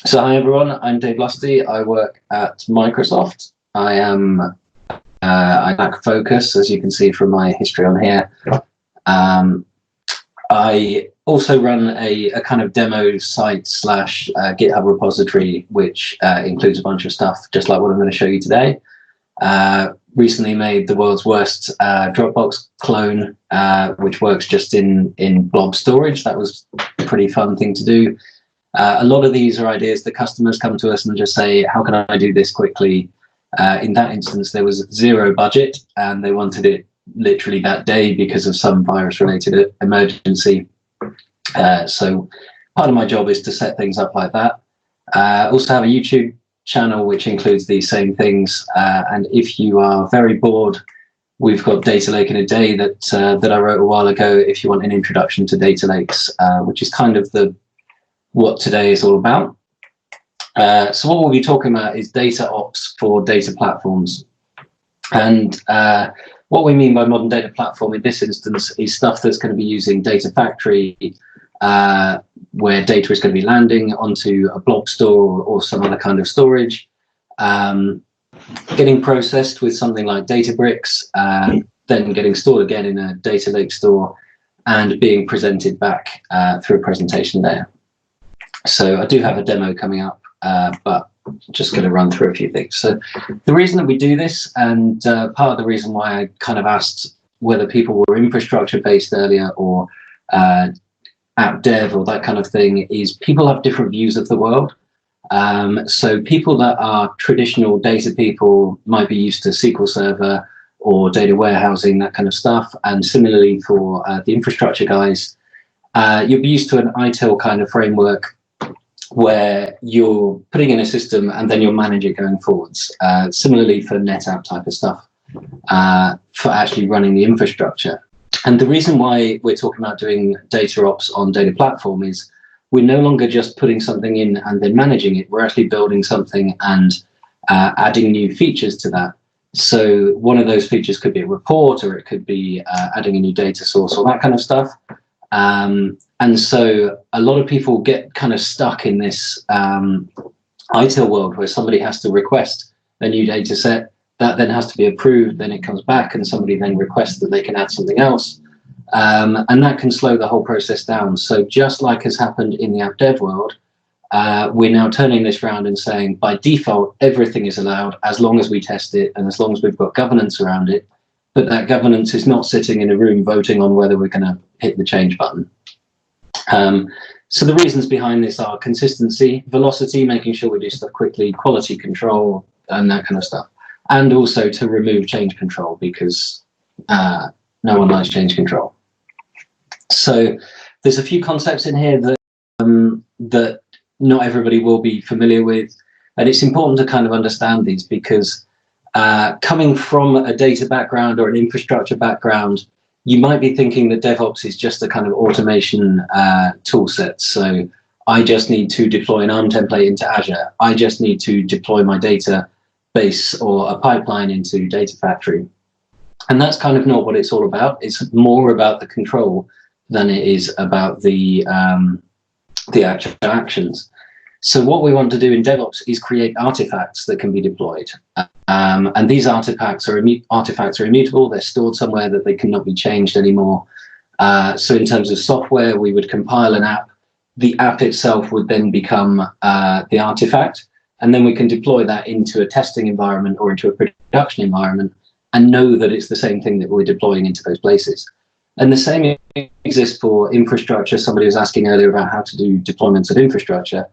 So hi everyone, I'm Dave Lusty. I work at Microsoft. I lack focus, as you can see from my history on here. I also run a kind of demo site slash GitHub repository, which includes a bunch of stuff, just like what I'm going to show you today. Recently made the world's worst Dropbox clone, which works just in blob storage. That was a pretty fun thing to do. A lot of these are ideas that customers come to us and just say, how can I do this quickly? In that instance, there was zero budget and they wanted it literally that day because of some virus-related emergency. So part of my job is to set things up like that. Also have a YouTube channel which includes these same things. And if you are very bored, we've got Data Lake in a Day that I wrote a while ago if you want an introduction to data lakes, which is kind of what today is all about. So what we'll be talking about is DataOps for data platforms. And what we mean by modern data platform in this instance is stuff that's going to be using Data Factory, where data is going to be landing onto a blob store or some other kind of storage, getting processed with something like Databricks, then getting stored again in a data lake store and being presented back through a presentation layer. So I do have a demo coming up, but just going to run through a few things. So the reason that we do this, and part of the reason why I kind of asked whether people were infrastructure based earlier or app dev or that kind of thing, is people have different views of the world. So people that are traditional data people might be used to SQL Server or data warehousing, that kind of stuff. And similarly for the infrastructure guys, you'll be used to an ITIL kind of framework where you're putting in a system and then you'll manage it going forwards. Similarly for NetApp type of stuff, for actually running the infrastructure. And the reason why we're talking about doing DataOps on data platform is we're no longer just putting something in and then managing it. We're actually building something and adding new features to that. So one of those features could be a report, or it could be adding a new data source or that kind of stuff. And so a lot of people get kind of stuck in this ITIL world where somebody has to request a new data set, that then has to be approved, then it comes back and somebody then requests that they can add something else. And that can slow the whole process down. So just like has happened in the app dev world, we're now turning this around and saying by default, everything is allowed as long as we test it and as long as we've got governance around it. But that governance is not sitting in a room voting on whether we're going to hit the change button. So the reasons behind this are consistency, velocity, making sure we do stuff quickly, quality control, and that kind of stuff. And also to remove change control, because no one likes change control. So there's a few concepts in here that that not everybody will be familiar with. And it's important to kind of understand these because coming from a data background or an infrastructure background, you might be thinking that DevOps is just a kind of automation tool set. So I just need to deploy an ARM template into Azure. I just need to deploy my database or a pipeline into Data Factory. And that's kind of not what it's all about. It's more about the control than it is about the actual actions. So what we want to do in DevOps is create artifacts that can be deployed. And these artifacts are immutable. They're stored somewhere that they cannot be changed anymore. So in terms of software, we would compile an app. The app itself would then become the artifact. And then we can deploy that into a testing environment or into a production environment and know that it's the same thing that we're deploying into those places. And the same exists for infrastructure. Somebody was asking earlier about how to do deployments of infrastructure.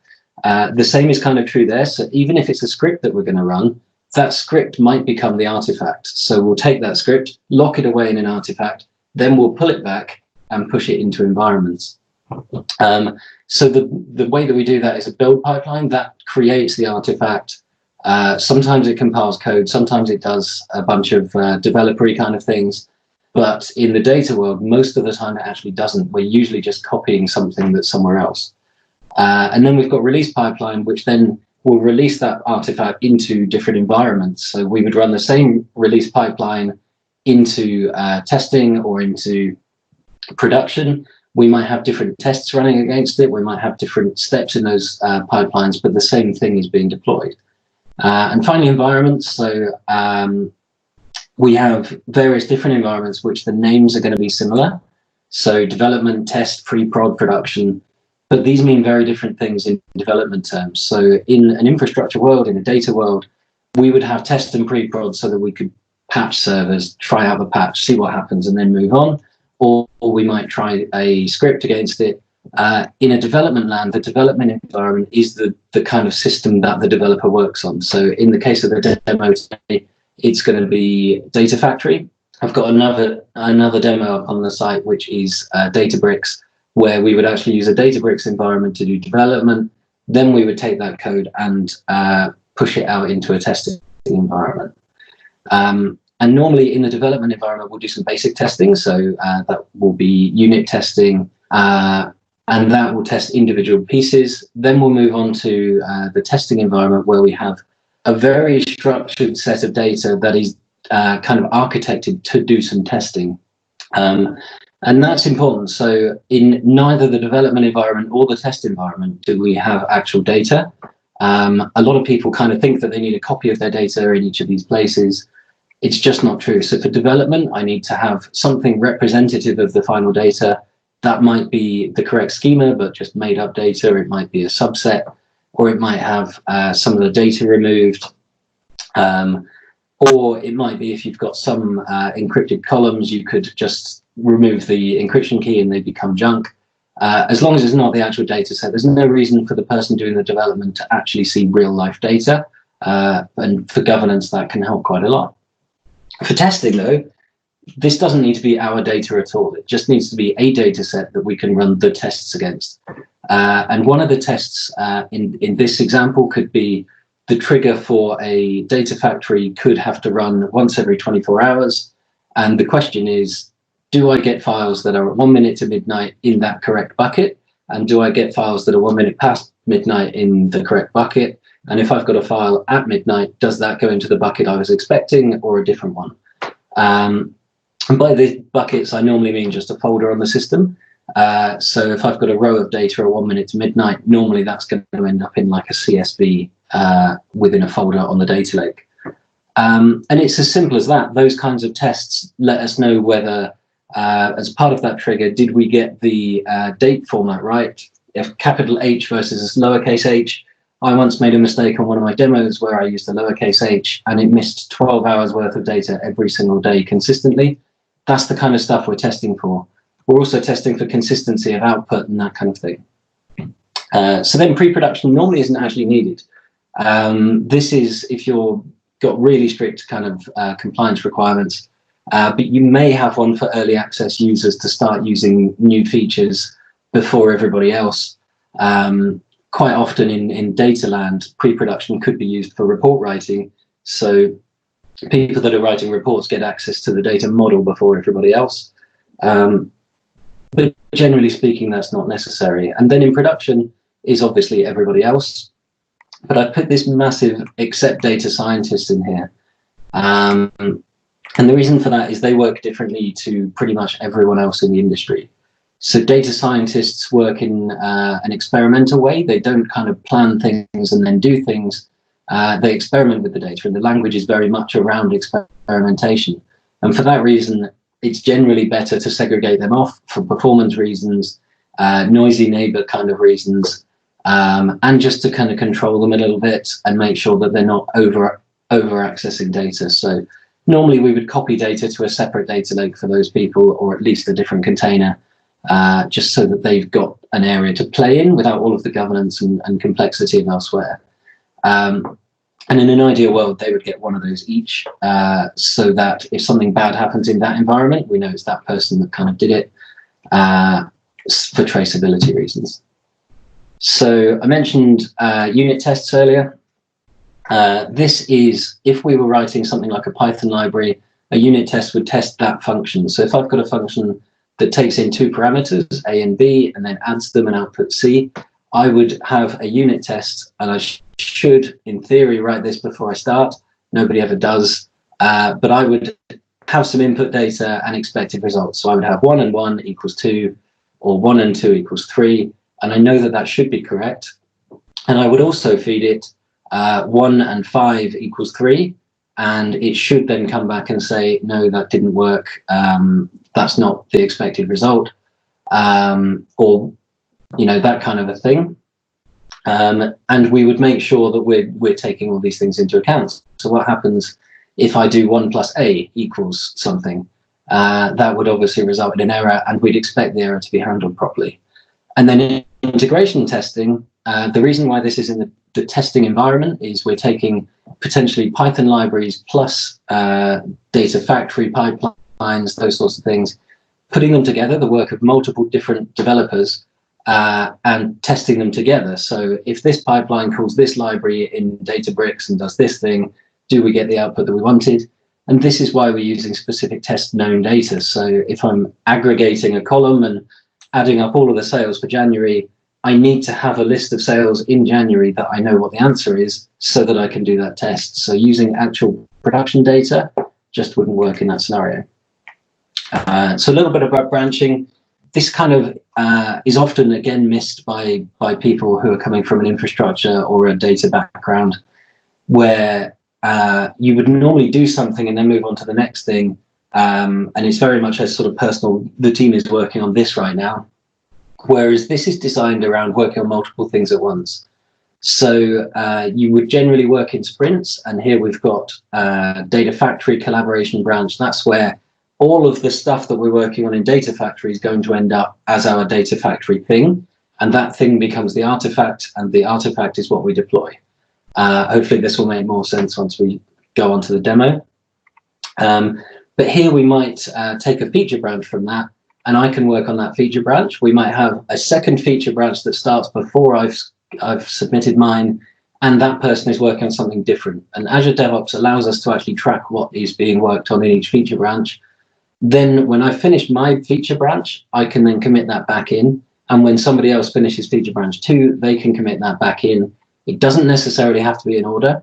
The same is kind of true there. So even if it's a script that we're going to run, that script might become the artifact. So we'll take that script, lock it away in an artifact, then we'll pull it back and push it into environments. So the way that we do that is a build pipeline that creates the artifact. Sometimes it compiles code, sometimes it does a bunch of developer-y kind of things. But in the data world, most of the time it actually doesn't. We're usually just copying something that's somewhere else. And then we've got release pipeline, which then will release that artifact into different environments. So we would run the same release pipeline into testing or into production, We might have different tests running against it. We might have different steps in those pipelines, but the same thing is being deployed. And finally, environments. So we have various different environments which the names are going to be similar. So development, test, pre-prod, production, but these mean very different things in development terms. So in an infrastructure world, in a data world, we would have test and pre-prod so that we could patch servers, try out the patch, see what happens, and then move on. Or we might try a script against it. In a development land, the development environment is the kind of system that the developer works on. So in the case of the demo today, it's going to be Data Factory. I've got another demo up on the site, which is Databricks, where we would actually use a Databricks environment to do development. Then we would take that code and push it out into a testing environment. And normally in the development environment, we'll do some basic testing. So that will be unit testing, and that will test individual pieces. Then we'll move on to the testing environment, where we have a very structured set of data that is kind of architected to do some testing. And that's important. So in neither the development environment or the test environment do we have actual data. A lot of people kind of think that they need a copy of their data in each of these places. It's just not true. So for development, I need to have something representative of the final data. That might be the correct schema, but just made up data. It might be a subset, or it might have some of the data removed. Or it might be, if you've got some encrypted columns, you could just remove the encryption key and they become junk. As long as it's not the actual data set, there's no reason for the person doing the development to actually see real life data. And for governance, that can help quite a lot. For testing, though, this doesn't need to be our data at all. It just needs to be a data set that we can run the tests against. And one of the tests in this example could be the trigger for a data factory could have to run once every 24 hours. And the question is, do I get files that are at 1 minute to midnight in that correct bucket? And do I get files that are 1 minute past midnight in the correct bucket? And if I've got a file at midnight, does that go into the bucket I was expecting or a different one? And by these buckets, I normally mean just a folder on the system. So if I've got a row of data at 1 minute to midnight, normally that's going to end up in like a CSV within a folder on the data lake. And it's as simple as that. Those kinds of tests let us know whether, as part of that trigger, did we get the date format right? If capital H versus lowercase h, I once made a mistake on one of my demos where I used a lowercase h and it missed 12 hours worth of data every single day consistently. That's the kind of stuff we're testing for. We're also testing for consistency of output and that kind of thing. So then pre-production normally isn't actually needed. This is if you've got really strict kind of compliance requirements, but you may have one for early access users to start using new features before everybody else. Quite often in data land, pre-production could be used for report writing. So people that are writing reports get access to the data model before everybody else. But generally speaking, that's not necessary. And then in production is obviously everybody else. But I've put this massive except data scientists in here. And the reason for that is they work differently to pretty much everyone else in the industry. So data scientists work in an experimental way. They don't kind of plan things and then do things. They experiment with the data, and the language is very much around experimentation. And for that reason, it's generally better to segregate them off for performance reasons, noisy neighbor kind of reasons, and just to kind of control them a little bit and make sure that they're not over accessing data. So normally we would copy data to a separate data lake for those people, or at least a different container, just so that they've got an area to play in without all of the governance and complexity of elsewhere. And in an ideal world, they would get one of those each, so that if something bad happens in that environment, we know it's that person that kind of did it, for traceability reasons. So I mentioned unit tests earlier. This is, if we were writing something like a Python library, a unit test would test that function. So if I've got a function that takes in two parameters, A and B, and then adds them and outputs C, I would have a unit test, and I should, in theory, write this before I start. Nobody ever does, but I would have some input data and expected results. So I would have 1 and 1 equals 2, or 1 and 2 equals 3, and I know that that should be correct. And I would also feed it 1 and 5 equals 3, and it should then come back and say, no, that didn't work. That's not the expected result, or that kind of a thing. And we would make sure that we're taking all these things into account. So what happens if I do 1 plus a equals something? That would obviously result in an error, and we'd expect the error to be handled properly. And then in integration testing, the reason why this is in the testing environment is we're taking potentially Python libraries plus data factory pipelines, those sorts of things, putting them together, the work of multiple different developers, and testing them together. So if this pipeline calls this library in Databricks and does this thing, do we get the output that we wanted? And this is why we're using specific test known data. So if I'm aggregating a column and adding up all of the sales for January, I need to have a list of sales in January that I know what the answer is so that I can do that test. So using actual production data just wouldn't work in that scenario. So a little bit about branching. This kind of is often, again, missed by people who are coming from an infrastructure or a data background, where you would normally do something and then move on to the next thing. And it's very much a sort of personal, the team is working on this right now. Whereas this is designed around working on multiple things at once. So you would generally work in sprints, and here we've got Data Factory Collaboration Branch. That's where all of the stuff that we're working on in Data Factory is going to end up as our Data Factory thing, and that thing becomes the artifact, and the artifact is what we deploy. Hopefully this will make more sense once we go on to the demo. But here we might take a feature branch from that, and I can work on that feature branch. We might have a second feature branch that starts before I've submitted mine, and that person is working on something different. And Azure DevOps allows us to actually track what is being worked on in each feature branch. Then when I finish my feature branch, I can then commit that back in. And when somebody else finishes feature branch 2, they can commit that back in. It doesn't necessarily have to be in order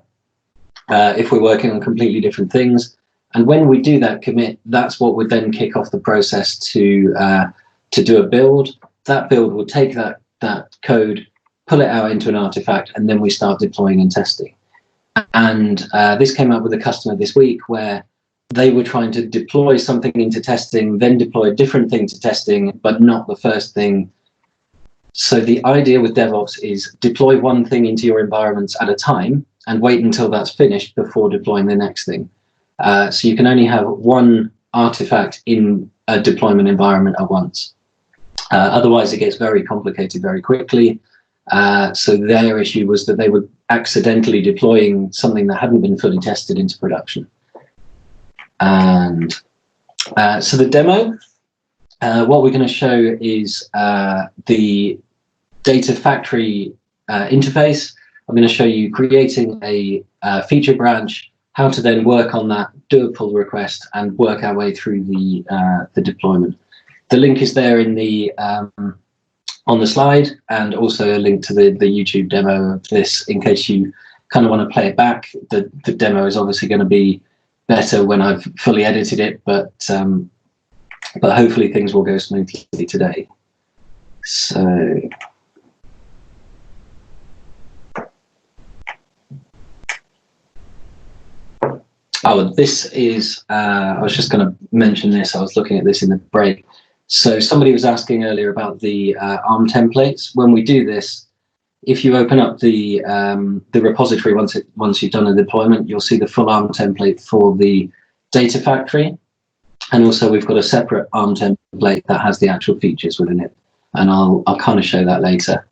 if we're working on completely different things. And when we do that commit, that's what would then kick off the process to do a build. That build will take that code, pull it out into an artifact, and then we start deploying and testing. And this came up with a customer this week where they were trying to deploy something into testing, then deploy a different thing to testing, but not the first thing. So the idea with DevOps is deploy one thing into your environments at a time and wait until that's finished before deploying the next thing. So you can only have one artifact in a deployment environment at once. Otherwise, it gets very complicated very quickly. So their issue was that they were accidentally deploying something that hadn't been fully tested into production. And so the demo, what we're going to show is the Data Factory interface. I'm going to show you creating a feature branch, how to then work on that, do a pull request, and work our way through the deployment. The link is there in the on the slide, and also a link to the YouTube demo of this in case you kind of want to play it back. The demo is obviously going to be better when I've fully edited it, but hopefully things will go smoothly today. So. Oh, this is, I was just going to mention this. I was looking at this in the break. So somebody was asking earlier about the ARM templates. When we do this, if you open up the repository once you've done a deployment, you'll see the full ARM template for the Data Factory. And also we've got a separate ARM template that has the actual features within it. And I'll kind of show that later.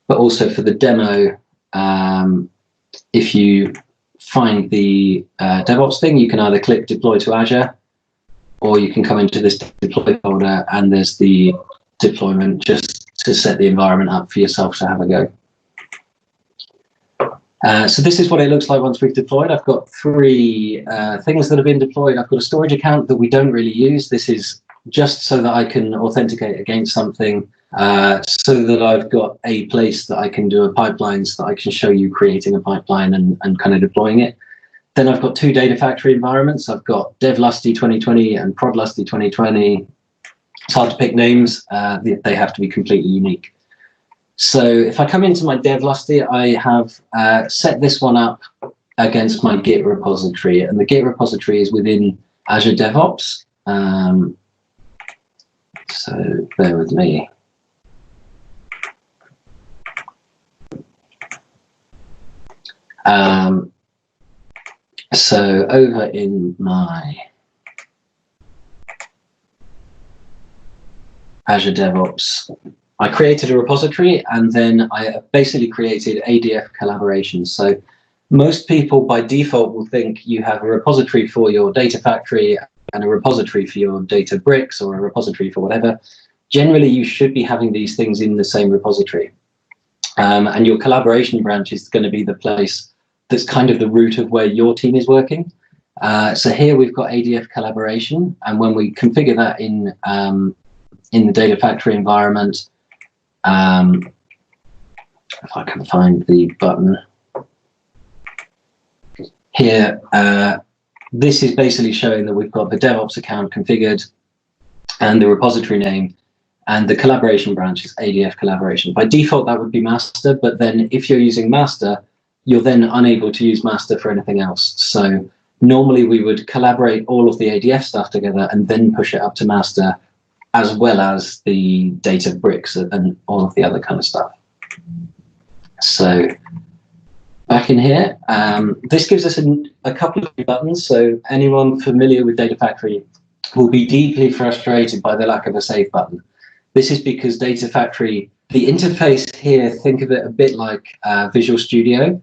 But also for the demo, if you find the DevOps thing, you can either click deploy to Azure, or you can come into this deploy folder and there's the deployment just to set the environment up for yourself to have a go. So this is what it looks like once we've deployed. I've got 3 things that have been deployed. I've got a storage account that we don't really use. This is just so that I can authenticate against something, so that I've got a place that I can do a pipeline, so that I can show you creating a pipeline and kind of deploying it. Then I've got 2 Data Factory environments. I've got Dev Lusty 2020 and Prod Lusty 2020. It's hard to pick names. They have to be completely unique. So if I come into my dev Lusty, I have set this one up against my Git repository, and the Git repository is within Azure DevOps. So bear with me. So over in my Azure DevOps, I created a repository, and then I basically created ADF collaborations. So most people by default will think you have a repository for your data factory and a repository for your Databricks or a repository for whatever. Generally, you should be having these things in the same repository. And your collaboration branch is going to be the place that's kind of the root of where your team is working. So here we've got ADF collaboration, and when we configure that in the data factory environment, if I can find the button here, this is basically showing that we've got the DevOps account configured and the repository name, and the collaboration branch is ADF collaboration. By default, that would be master, but then if you're using master, you're then unable to use master for anything else. So normally we would collaborate all of the ADF stuff together and then push it up to master, as well as the Databricks and all of the other kind of stuff. So back in here, this gives us a couple of buttons. So anyone familiar with Data Factory will be deeply frustrated by the lack of a save button. This is because Data Factory, the interface here, think of it a bit like Visual Studio,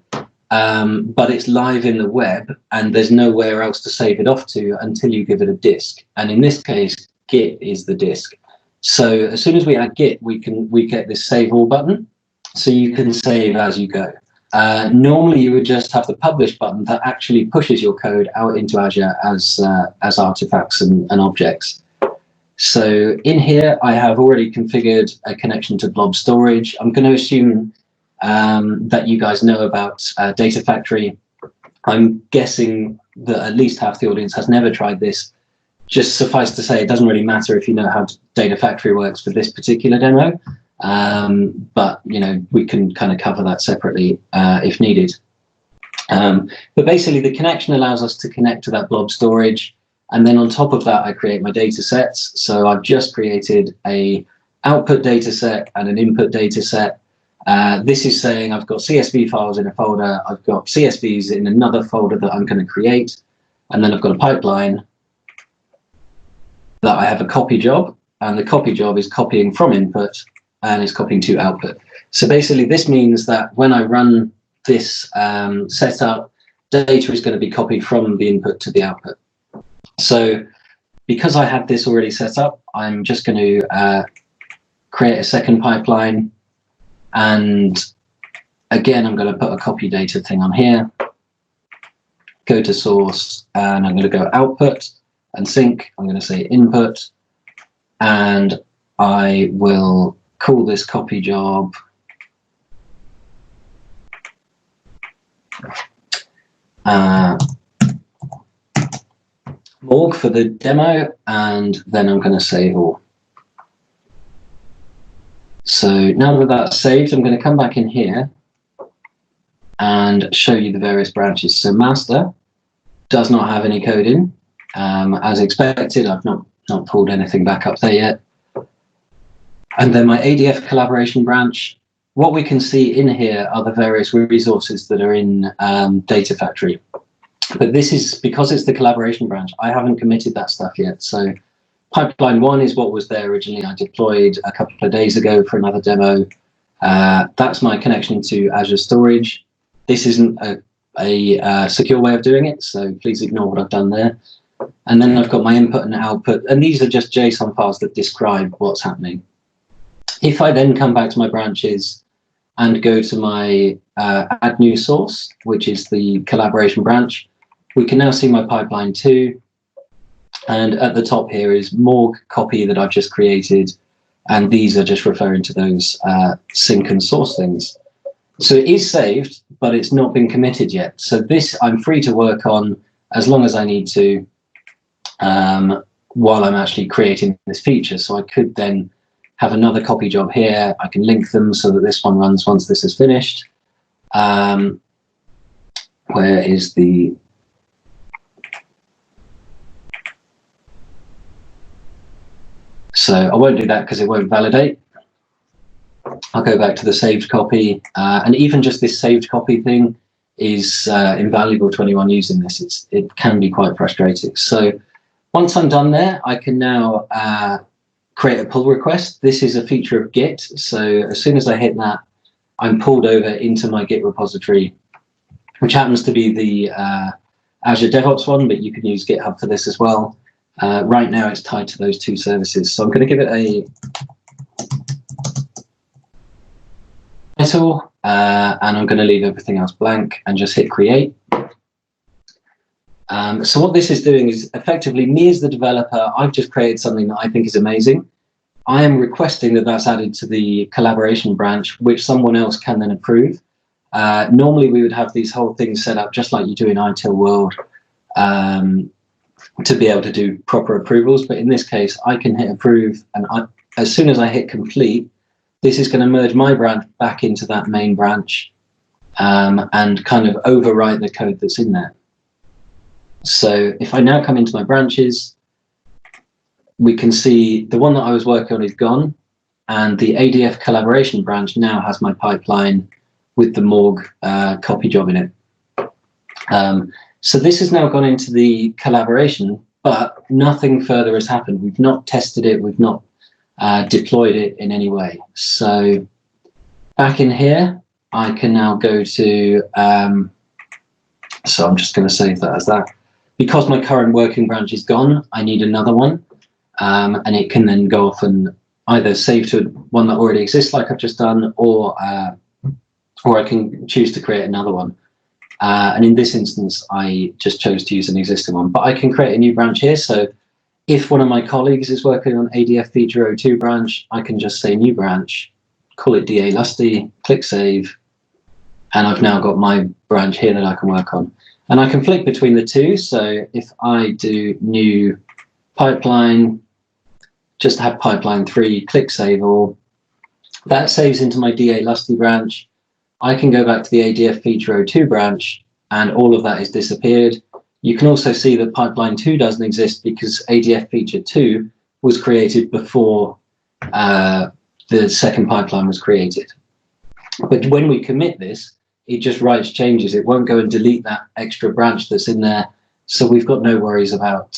but it's live in the web and there's nowhere else to save it off to until you give it a disk. And in this case, Git is the disk. So as soon as we add Git, we get this save all button, so you can save as you go. Normally you would just have the publish button that actually pushes your code out into Azure as artifacts and objects. So in here, I have already configured a connection to blob storage. I'm going to assume that you guys know about Data Factory. I'm guessing that at least half the audience has never tried this. Just suffice to say, it doesn't really matter if you know how Data Factory works for this particular demo, but we can kind of cover that separately if needed. But basically, the connection allows us to connect to that blob storage. And then on top of that, I create my data sets. So I've just created a output data set and an input data set. This is saying I've got CSV files in a folder. I've got CSVs in another folder that I'm going to create. And then I've got a pipeline that I have a copy job. And the copy job is copying from input and is copying to output. So basically, this means that when I run this setup, data is going to be copied from the input to the output. So because I have this already set up, I'm just going to create a second pipeline. And again, I'm going to put a copy data thing on here, go to source, and I'm going to go output and sync. I'm going to say input, and I will call this copy job org for the demo, and then I'm going to save all. So now that that's saved, I'm going to come back in here and show you the various branches. So master does not have any code in. As expected, I've not pulled anything back up there yet. And then my ADF collaboration branch, what we can see in here are the various resources that are in Data Factory. But this is, because it's the collaboration branch, I haven't committed that stuff yet. So pipeline 1 is what was there originally. I deployed a couple of days ago for another demo. That's my connection to Azure Storage. This isn't a secure way of doing it, so please ignore what I've done there. And then I've got my input and output, and these are just JSON files that describe what's happening. If I then come back to my branches and go to my add new source, which is the collaboration branch, we can now see my pipeline 2. And at the top here is morg copy that I've just created. And these are just referring to those sync and source things. So it is saved, but it's not been committed yet. So this I'm free to work on as long as I need to. while I'm actually creating this feature. So I could then have another copy job here. I can link them so that this one runs once this is finished. Where is the... So I won't do that because it won't validate. I'll go back to the saved copy. And even just this saved copy thing is invaluable to anyone using this. It can be quite frustrating. So once I'm done there, I can now create a pull request. This is a feature of Git. So as soon as I hit that, I'm pulled over into my Git repository, which happens to be the Azure DataOps one, but you can use GitHub for this as well. Right now it's tied to those two services. So I'm going to give it a title, and I'm going to leave everything else blank and just hit create. So what this is doing is effectively, me as the developer, I've just created something that I think is amazing. I am requesting that that's added to the collaboration branch, which someone else can then approve. Normally we would have these whole things set up just like you do in ITIL World to be able to do proper approvals. But in this case, I can hit approve, and as soon as I hit complete, this is going to merge my branch back into that main branch and kind of overwrite the code that's in there. So if I now come into my branches, we can see the one that I was working on is gone, and the ADF collaboration branch now has my pipeline with the morgue copy job in it. So this has now gone into the collaboration, but nothing further has happened. We've not tested it. We've not deployed it in any way. So back in here, I can now go to, so I'm just going to save that as that. Because my current working branch is gone, I need another one. And it can then go off and either save to one that already exists like I've just done, or I can choose to create another one. And in this instance, I just chose to use an existing one, but I can create a new branch here. So if one of my colleagues is working on ADF feature 02 branch, I can just say new branch, call it DA Lusty, click save, and I've now got my branch here that I can work on. And I can flick between the two. So if I do new pipeline, just have pipeline 3, click save all, that saves into my DA Lusty branch. I can go back to the ADF feature 02 branch, and all of that is disappeared. You can also see that pipeline 2 doesn't exist because ADF feature 2 was created before the second pipeline was created. But when we commit this, it just writes changes. It won't go and delete that extra branch that's in there. So we've got no worries about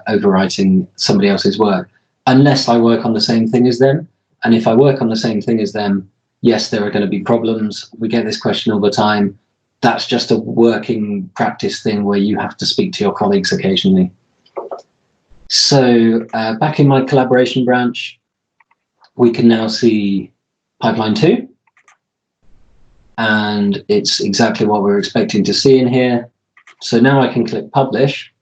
overwriting somebody else's work, unless I work on the same thing as them. And if I work on the same thing as them, yes, there are going to be problems. We get this question all the time. That's just a working practice thing where you have to speak to your colleagues occasionally. So back in my collaboration branch, we can now see pipeline 2. And it's exactly what we're expecting to see in here. So now I can click publish.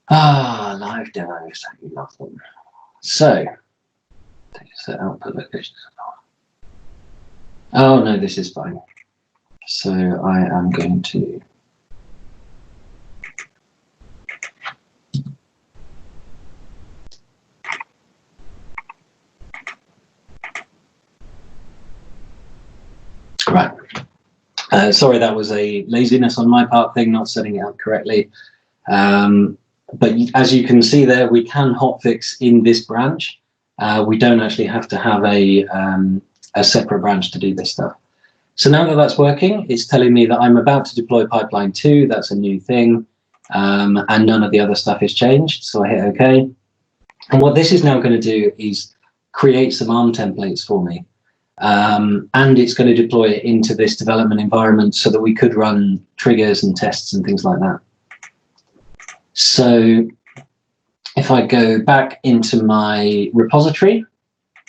Live demos, I love them. So, set output locations. Oh no, this is fine. So I am going to right. Sorry, that was a laziness on my part thing, not setting it up correctly. But as you can see there, we can hotfix in this branch. We don't actually have to have a separate branch to do this stuff. So now that that's working, it's telling me that I'm about to deploy pipeline 2. That's a new thing. And none of the other stuff is changed. So I hit OK. And what this is now going to do is create some ARM templates for me. And it's going to deploy it into this development environment so that we could run triggers and tests and things like that. So if I go back into my repository,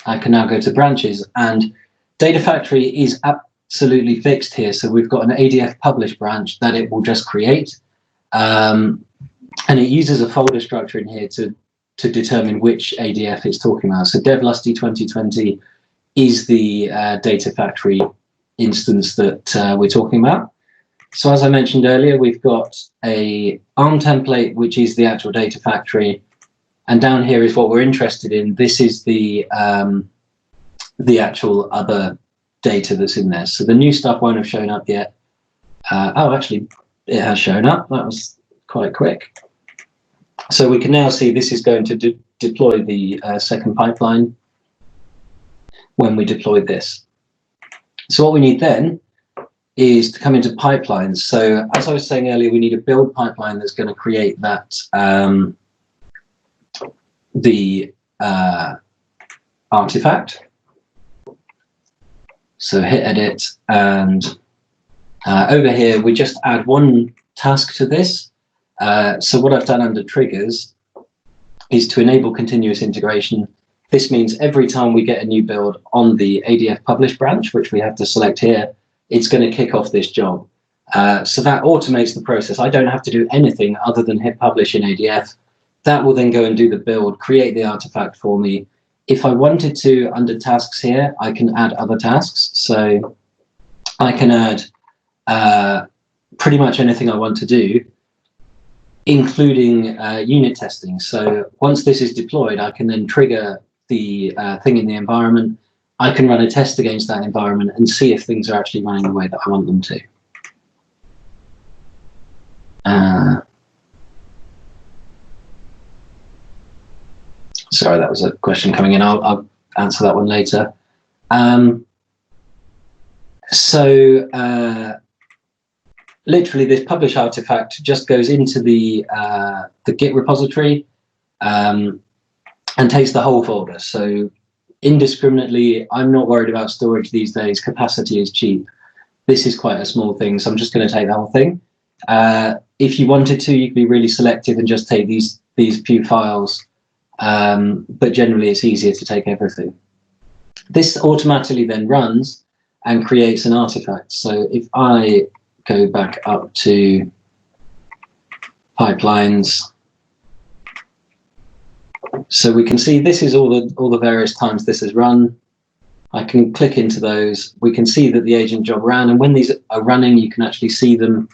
I can now go to branches, and Data Factory is absolutely fixed here. So we've got an ADF publish branch that it will just create. And it uses a folder structure in here to determine which ADF it's talking about. So DevLusty 2020 is the Data Factory instance that we're talking about. So as I mentioned earlier, we've got a ARM template, which is the actual data factory. And down here is what we're interested in. This is the actual other data that's in there. So the new stuff won't have shown up yet. Oh, actually, it has shown up. That was quite quick. So we can now see this is going to deploy the second pipeline when we deploy this. So what we need then is to come into pipelines. So as I was saying earlier, we need a build pipeline that's going to create that the artifact. So hit edit, and over here we just add one task to this. So what I've done under triggers is to enable continuous integration. This means every time we get a new build on the ADF publish branch, which we have to select here, it's going to kick off this job. So that automates the process. I don't have to do anything other than hit publish in ADF. That will then go and do the build, create the artifact for me. If I wanted to, under tasks here, I can add other tasks. So I can add pretty much anything I want to do, including unit testing. So once this is deployed, I can then trigger the thing in the environment. I can run a test against that environment and see if things are actually running the way that I want them to. Sorry, that was a question coming in. I'll answer that one later. Literally, this publish artifact just goes into the Git repository and takes the whole folder. So indiscriminately, I'm not worried about storage these days. Capacity is cheap. This is quite a small thing, so I'm just going to take the whole thing. If you wanted to, you could be really selective and just take these few files. But generally it's easier to take everything. This automatically then runs and creates an artifact. So if I go back up to pipelines, so we can see this is all the various times this has run. I can click into those. We can see that the agent job ran, and when these are running, you can actually see them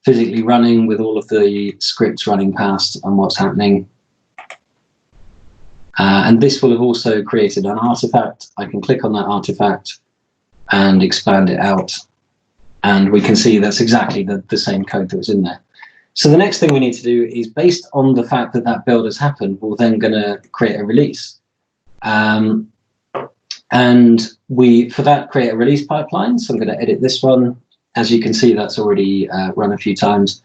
physically running with all of the scripts running past and what's happening. And this will have also created an artifact. I can click on that artifact and expand it out. And we can see that's exactly the same code that was in there. So the next thing we need to do is, based on the fact that that build has happened, we're then going to create a release. And we, for that, create a release pipeline. So I'm going to edit this one. As you can see, that's already run a few times.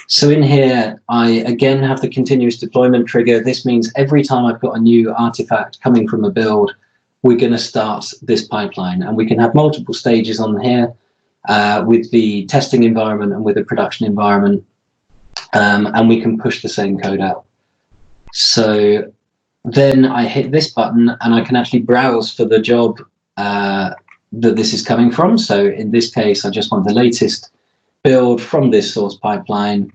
So in here, I again have the continuous deployment trigger. This means every time I've got a new artifact coming from a build, we're going to start this pipeline. And we can have multiple stages on here with the testing environment and with the production environment. And we can push the same code out. So then I hit this button and I can actually browse for the job that this is coming from. So in this case, I just want the latest build from this source pipeline,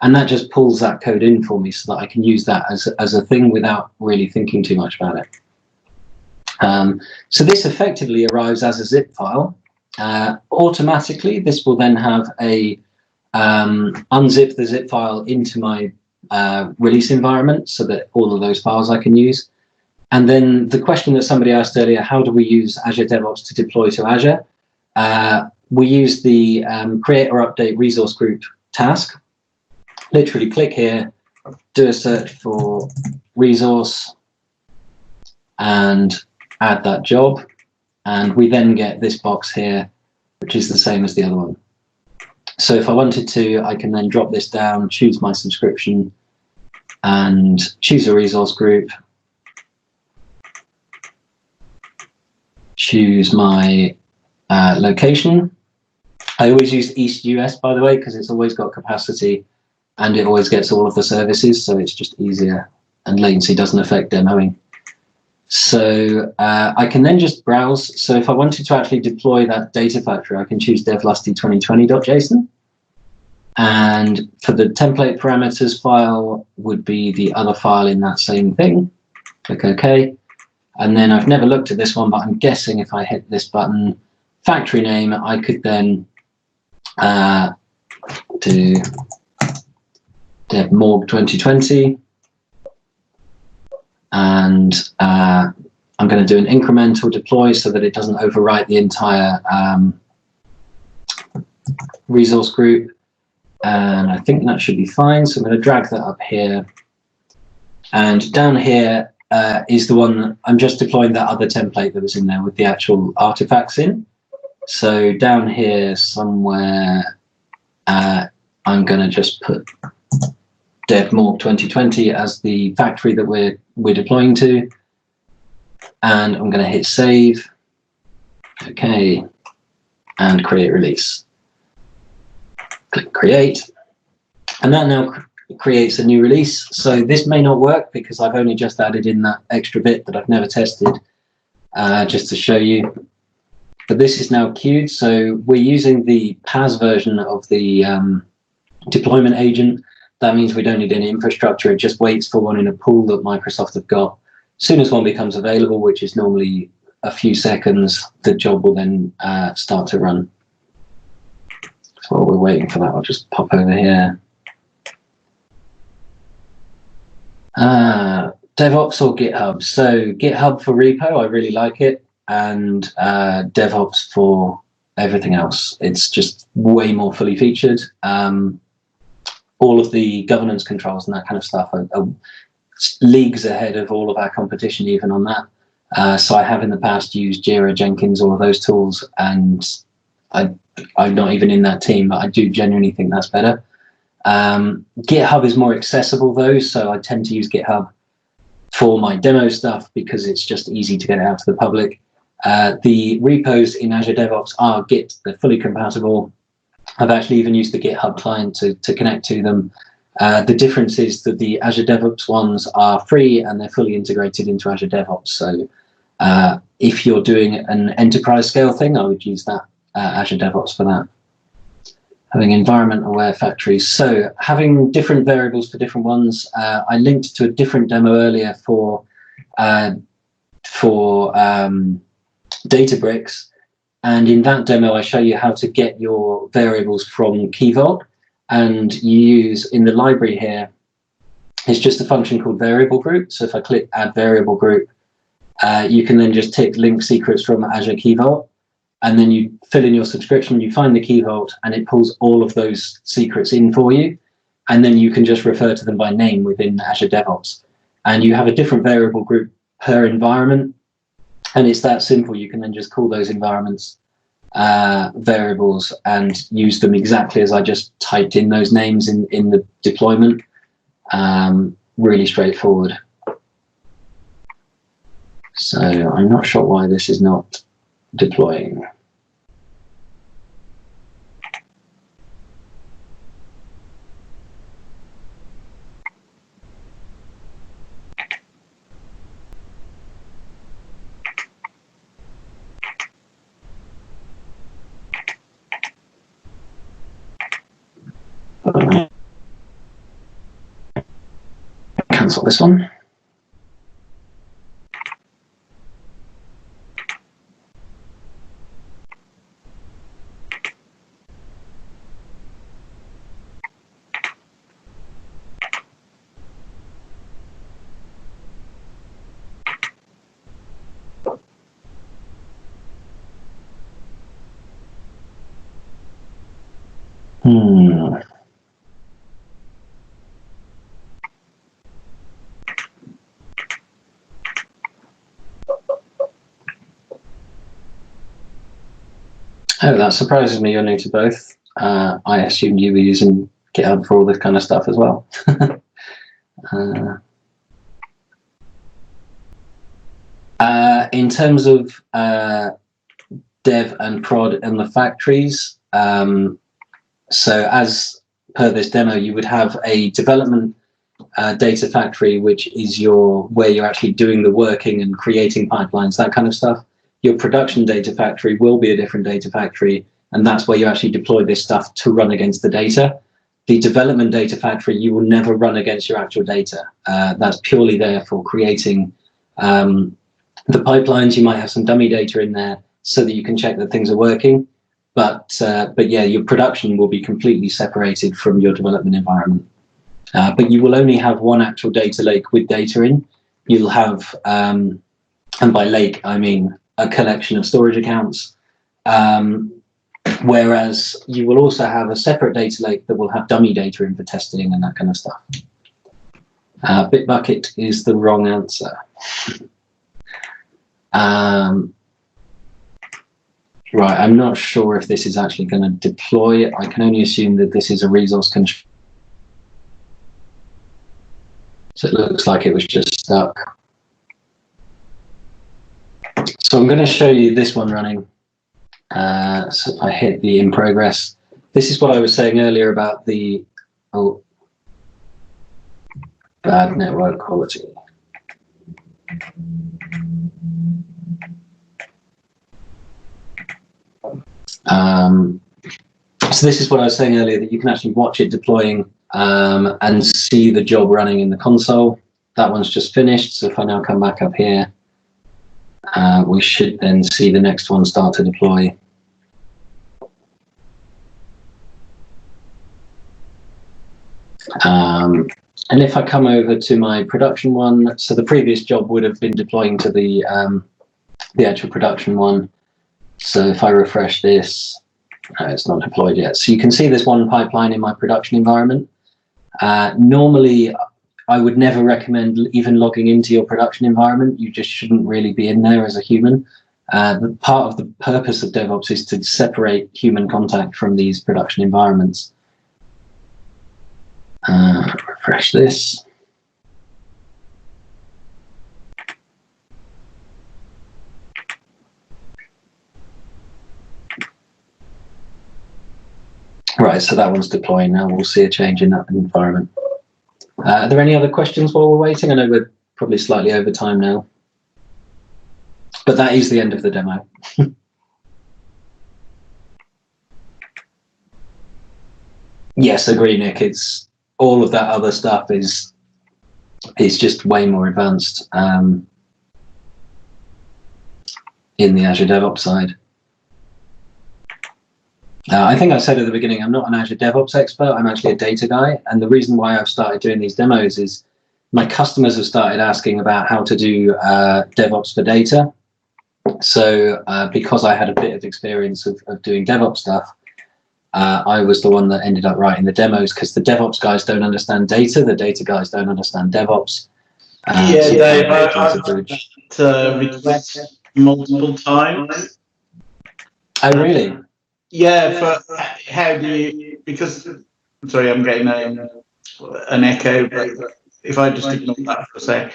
and that just pulls that code in for me so that I can use that as a thing without really thinking too much about it. So this effectively arrives as a zip file. Automatically, this will then have a unzip the zip file into my release environment so that all of those files I can use. And then the question that somebody asked earlier, how do we use Azure DevOps to deploy to Azure? We use the create or update resource group task. Literally click here, do a search for resource and add that job. And we then get this box here, which is the same as the other one. So if I wanted to, I can then drop this down, choose my subscription and choose a resource group. Choose my location. I always use East US, by the way, because it's always got capacity and it always gets all of the services, so it's just easier and latency doesn't affect demoing. So I can then just browse. So if I wanted to actually deploy that data factory, I can choose devlusty2020.json. And for the template parameters file would be the other file in that same thing. Click OK. And then I've never looked at this one, but I'm guessing if I hit this button, factory name, I could then do dev morg 2020, and I'm going to do an incremental deploy so that it doesn't overwrite the entire resource group, and I think that should be fine. So I'm going to drag that up here, and down here is the one that I'm just deploying that other template that was in there with the actual artifacts in. So down here somewhere, I'm going to just put dev morg 2020 as the factory that we're deploying to, and I'm going to hit save, okay, and create release. Click create, and that now creates a new release. So this may not work because I've only just added in that extra bit that I've never tested, just to show you. But this is now queued, so we're using the PaaS version of the deployment agent. That means we don't need any infrastructure. It just waits for one in a pool that Microsoft have got. As soon as one becomes available, which is normally a few seconds, the job will then start to run. So while we're waiting for that, I'll just pop over here. DevOps or GitHub? So GitHub for repo, I really like it, and DevOps for everything else. It's just way more fully featured. All of the governance controls and that kind of stuff are leagues ahead of all of our competition, even on that. So I have in the past used Jira, Jenkins, all of those tools, and I'm not even in that team, but I do genuinely think that's better. GitHub is more accessible though, so I tend to use GitHub for my demo stuff because it's just easy to get it out to the public. The repos in Azure DevOps are Git, they're fully compatible. I've actually even used the GitHub client to connect to them. The difference is that the Azure DevOps ones are free and they're fully integrated into Azure DevOps. So if you're doing an enterprise scale thing, I would use that Azure DevOps for that. Having environment aware factories. So having different variables for different ones. I linked to a different demo earlier for Databricks. And in that demo, I show you how to get your variables from Key Vault. And you use, in the library here, it's just a function called variable group. So if I click add variable group, you can then just tick link secrets from Azure Key Vault. And then you fill in your subscription, you find the Key Vault, and it pulls all of those secrets in for you. And then you can just refer to them by name within Azure DevOps. And you have a different variable group per environment. And it's that simple. You can then just call those environments variables and use them exactly as I just typed in those names in the deployment. Really straightforward. So I'm not sure why this is not deploying. Cancel this one. Oh, that surprises me. You're new to both. I assumed you were using GitHub for all this kind of stuff as well. In terms of dev and prod and the factories, so as per this demo, you would have a development data factory, which is where you're actually doing the working and creating pipelines, that kind of stuff. Your production data factory will be a different data factory, and that's where you actually deploy this stuff to run against the data. The development data factory, you will never run against your actual data. That's purely there for creating the pipelines. You might have some dummy data in there so that you can check that things are working, but yeah, your production will be completely separated from your development environment. But you will only have one actual data lake with data in. You'll have, and by lake I mean a collection of storage accounts. Whereas you will also have a separate data lake that will have dummy data in for testing and that kind of stuff. Bitbucket is the wrong answer. Right, I'm not sure if this is actually going to deploy. I can only assume that this is a resource control. So it looks like it was just stuck. So I'm going to show you this one running. So if I hit the in progress, this is what I was saying earlier about the bad network quality. So this is what I was saying earlier, that you can actually watch it deploying and see the job running in the console. That one's just finished. So if I now come back up here, we should then see the next one start to deploy. And if I come over to my production one, so the previous job would have been deploying to the actual production one. So if I refresh this, it's not deployed yet. So you can see there's one pipeline in my production environment. Normally, I would never recommend even logging into your production environment. You just shouldn't really be in there as a human. The part of the purpose of DevOps is to separate human contact from these production environments. Refresh this. Right, so that one's deploying now. We'll see a change in that environment. Are there any other questions while we're waiting? I know we're probably slightly over time now, but that is the end of the demo. Yes, agree, Nick. It's all of that other stuff is just way more advanced in the Azure DevOps side. I think I said at the beginning, I'm not an Azure DevOps expert, I'm actually a data guy. And the reason why I've started doing these demos is my customers have started asking about how to do DevOps for data. So because I had a bit of experience of doing DevOps stuff, I was the one that ended up writing the demos, because the DevOps guys don't understand data, the data guys don't understand DevOps. Yeah, so Dave, I've request multiple times. Oh, really? Yeah, for how do you, because, sorry, I'm getting an echo, but if I just ignore that for a sec.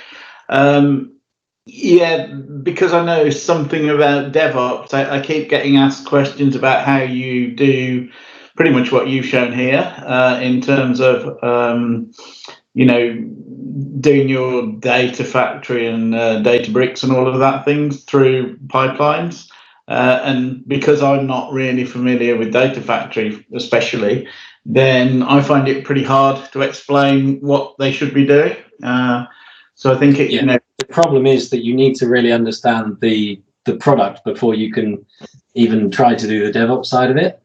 Yeah, because I know something about DevOps, I keep getting asked questions about how you do pretty much what you've shown here in terms of, you know, doing your data factory and Databricks and all of that things through pipelines. And because I'm not really familiar with Data Factory, especially, then I find it pretty hard to explain what they should be doing. So I think it, you know, the problem is that you need to really understand the product before you can even try to do the DevOps side of it.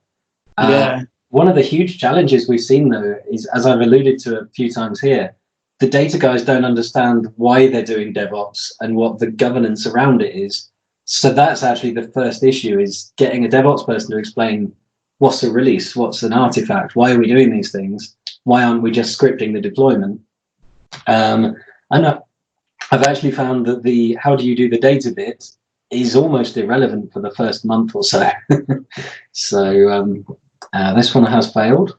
Yeah. One of the huge challenges we've seen, though, is, as I've alluded to a few times here, the data guys don't understand why they're doing DevOps and what the governance around it is. So that's actually the first issue, is getting a DevOps person to explain what's a release, what's an artifact, why are we doing these things, why aren't we just scripting the deployment? And I've actually found that the how do you do the data bit is almost irrelevant for the first month or so. So this one has failed.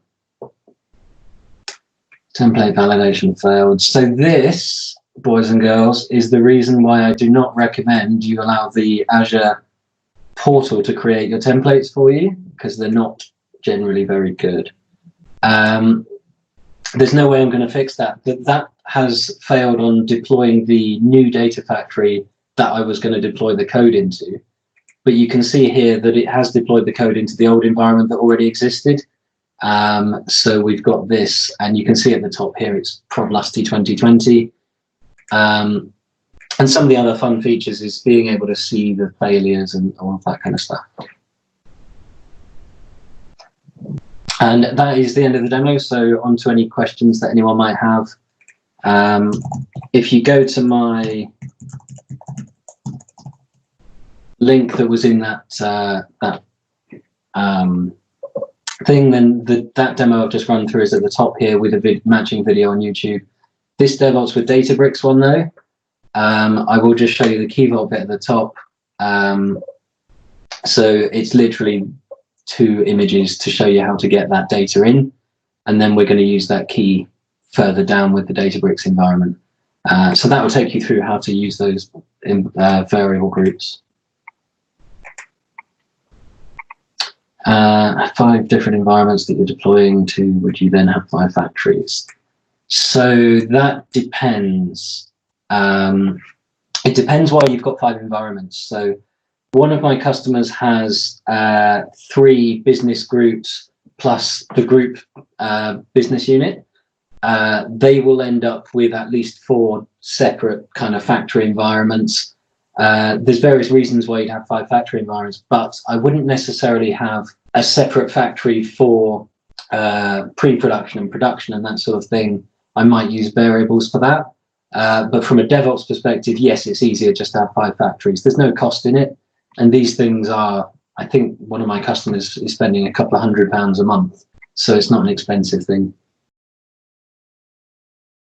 Template validation failed. So this, boys and girls, is the reason why I do not recommend you allow the Azure portal to create your templates for you, because they're not generally very good. There's no way I'm going to fix that. That has failed on deploying the new data factory that I was going to deploy the code into. But you can see here that it has deployed the code into the old environment that already existed. So we've got this, and you can see at the top here, it's prod Lusty 2020. And some of the other fun features is being able to see the failures and all of that kind of stuff. And that is the end of the demo. So on to any questions that anyone might have. If you go to my link that was in that thing, then that demo I've just run through is at the top here with a matching video on YouTube. This DevOps with Databricks one though, I will just show you the Key Vault bit at the top. So it's literally 2 images to show you how to get that data in, and then we're going to use that key further down with the Databricks environment. So that will take you through how to use those variable groups. 5 different environments that you're deploying to, would you then have 5 factories? So that depends. It depends why you've got 5 environments. So one of my customers has 3 business groups plus the group business unit. They will end up with at least 4 separate kind of factory environments. There's various reasons why you'd have 5 factory environments, but I wouldn't necessarily have a separate factory for pre-production and production and that sort of thing. I might use variables for that. But from a DevOps perspective, yes, it's easier just to have 5 factories. There's no cost in it. And these things are, I think one of my customers is spending a couple of £100 a month. So it's not an expensive thing.